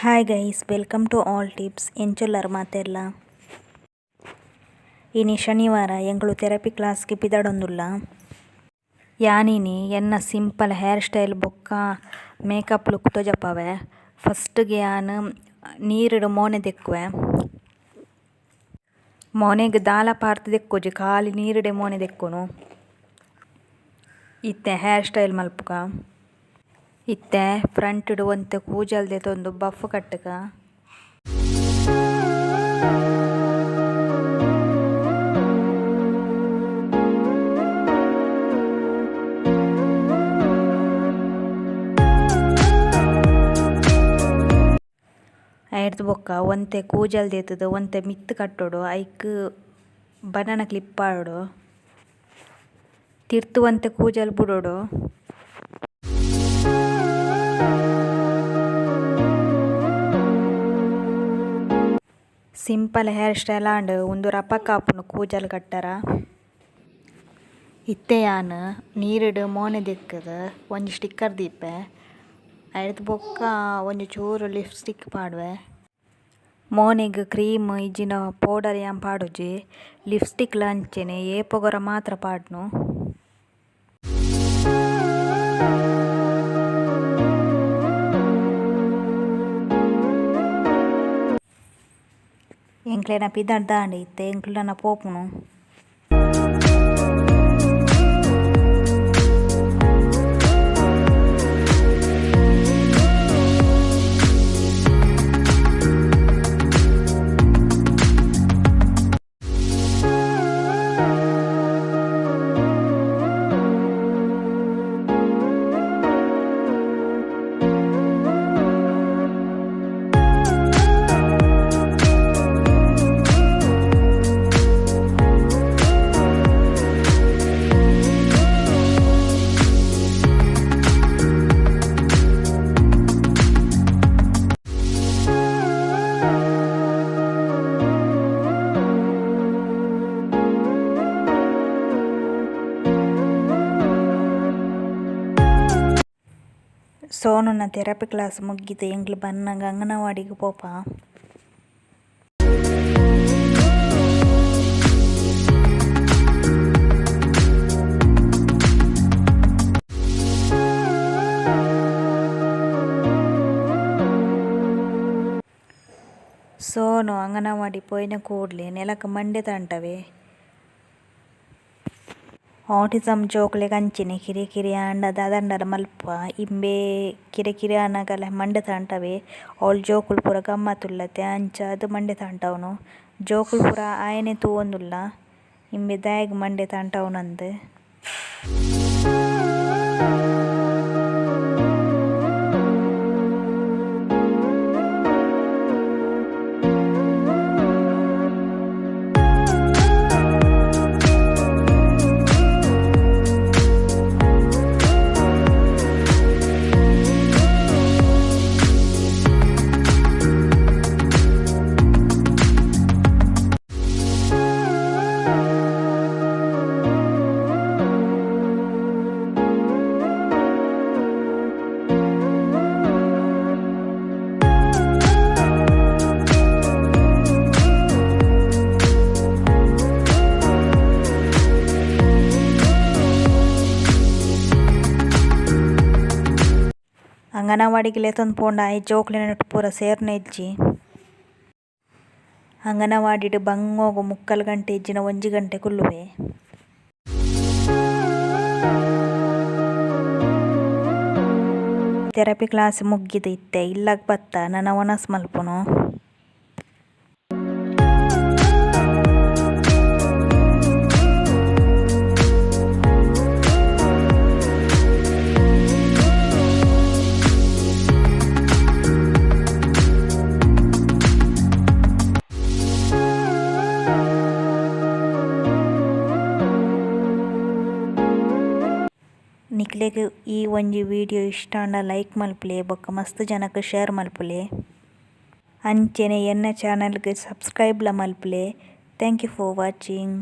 Hi guys, welcome to all tips. ಎಂಚೊಲ್ಲರು ಮಾತೆಲ್ಲ ಇನಿ ಶನಿವಾರ ಎಂಗಳು ಥೆರಪಿ ಕ್ಲಾಸ್ಗೆ ಪಿದಾಡೊಂದುಲ್ಲ. ಯಾನಿನಿ ಎನ್ನ ಸಿಂಪಲ್ ಹೇರ್ ಸ್ಟೈಲ್ ಬೊಕ್ಕ ಮೇಕಪ್ ಲುಕ್ ತೋಜಪ್ಪವೆ. ಫಸ್ಟ್ಗೆ ಯಾನು ನೀರುಡು ಮೋನೆ ದೆಕ್ಕುವೆ. ಮೋನೆಗೆ ದಾಲ ಪಾರ್ದು ದೆಕ್ಕೋಜಿ, ಖಾಲಿ ನೀರುಡೆ ಮೋನೆ ದೆಕ್ಕುನು. ಇತ್ತೆ ಹೇರ್ ಸ್ಟೈಲ್ ಮಲ್ಪುಗ ಇತ್ತೆ ಫ್ರಂಟ್ ಒಂತೆ ಕೂಜಲ್ದೆ ತೊಂದು ಬಫ್ ಕಟ್ಟುಗ. ಐಡ್ದು ಬೊಕ್ಕ ಒಂತೆ ಕೂಜಲ್ದೇತದ ಒಂತೆ ಮಿತ್ತು ಕಟ್ಟೋಡು, ಐಕ್ ಬನಾನ ಕ್ಲಿಪ್ ಆಡೋಡು, ತಿರ್ತು ಒಂತೆ ಕೂಜಲ್ ಬಿಡೋಡು. ಸಿಂಪಲ್ ಹೇರ್ ಸ್ಟೈಲ್ ಆಂಡ್ ಒಂದು ರಪ ಕಾಪುನು ಕೂಜಲ್ ಕಟ್ಟರ. ಇತ್ತೆ ಯಾನು ನೀರುಡು ಮೋನೆ ದೆಕ್ಕದ ಒಂಜಿ ಸ್ಟಿಕ್ಕರ್ ದೀಪೆ. ಐಡ್ದು ಬೊಕ್ಕ ಒಂಜಿ ಚೂರು ಲಿಪ್ಸ್ಟಿಕ್ ಪಾಡುವೆ. ಮೋನೆಗ್ ಕ್ರೀಮ್ ಇಜ್ಜಿನ ಪೌಡರ್ ಯಾನ್ ಪಾಡೋಜಿ. ಲಿಪ್ಸ್ಟಿಕ್ ಲಂಚೆನೆ ಏಪಗೊರ ಮಾತ್ರ ಪಾಡ್ನು. ಎಂಕ್ಲೆನ ಪಿದಾಡ್ ದಾಂಡೆ ಇತ್ತೆ ಎಂಕ್ಲನ ಪೋಪುನು. ಸೋನುನ ಥೆರಪಿ ಕ್ಲಾಸ್ ಮುಗಿದು ಎಂಗ್ಲು ಬನ್ನಗ ಅಂಗನವಾಡಿಗೆ ಪೋಪ. ಸೋನು ಅಂಗನವಾಡಿ ಪೋಯಿನ ಕೂಡಲೇ ನೆಲಕ್ಕೆ ಮಂಡೆ ತಂಟವೆ. ಆಟಿಸಮ್ ಜೋಕ್ಲೆಗ್ ಅಂಚಿನೆ ಕಿರಿ ಕಿರಿ ಆಂಡ ದಾದಂಡಲ ಮಲ್ಪ ಇಂಬೆ ಕಿರಿ ಕಿರಿ ಅನ್ನಗಲ ಮಂಡೆ ತಂಟವೆ. ಅವಳು ಜೋಕುಲು ಪೂರ ಗಮ್ಮತ್ತುಲ್ಲತೆ ಅಂಚ ಅದು ಮಂಡೆ ತಂಟವನು. ಜೋಕುಲು ಪೂರ ಆಯನೆ ತೂವೊಂದುಲ್ಲ ಇಂಬೆ ದಾಯಗ್ ಮಂಡೆ ತಂಟವನಂದು. ಅಂಗನವಾಡಿಗೆ ಲೆತೊಂದು ಪೋಂಡ ಆಯ್ ಜೋಕ್ಲೆನ ಪೂರ ಸೇರ್ನ ಇಜ್ಜಿ. ಅಂಗನವಾಡಿಡ್ ಬಂಗೋಗು 3 ಗಂಟೆ ಇಜ್ಜಿನ 1 ಗಂಟೆ ಕುಲ್ಲುವೆ. ಥೆರಪಿ ಕ್ಲಾಸ್ ಮುಗಿದು ಇತ್ತೆ ಇಲ್ಲಗ್ ಬತ್ತ ನನ್ನ ಒನಸ್ ಮಲ್ಪುನು. ನಿಕ್ಲೆಗ್ ಈ ಒಂಜಿ ವಿಡಿಯೋ ಇಷ್ಟ ಆಂಡ ಲೈಕ್ ಮಲ್ಪುಲೆ ಬೊಕ್ಕ ಮಸ್ತ್ ಜನಕ್ಕೆ ಶೇರ್ ಮಲ್ಪುಲೆ. ಅಂಚೆನೆ ಎನ್ನ ಚಾನಲ್ಗೆ ಸಬ್ಸ್ಕ್ರೈಬ್ಲ ಮಲ್ಪುಲೆ. Thank you for watching.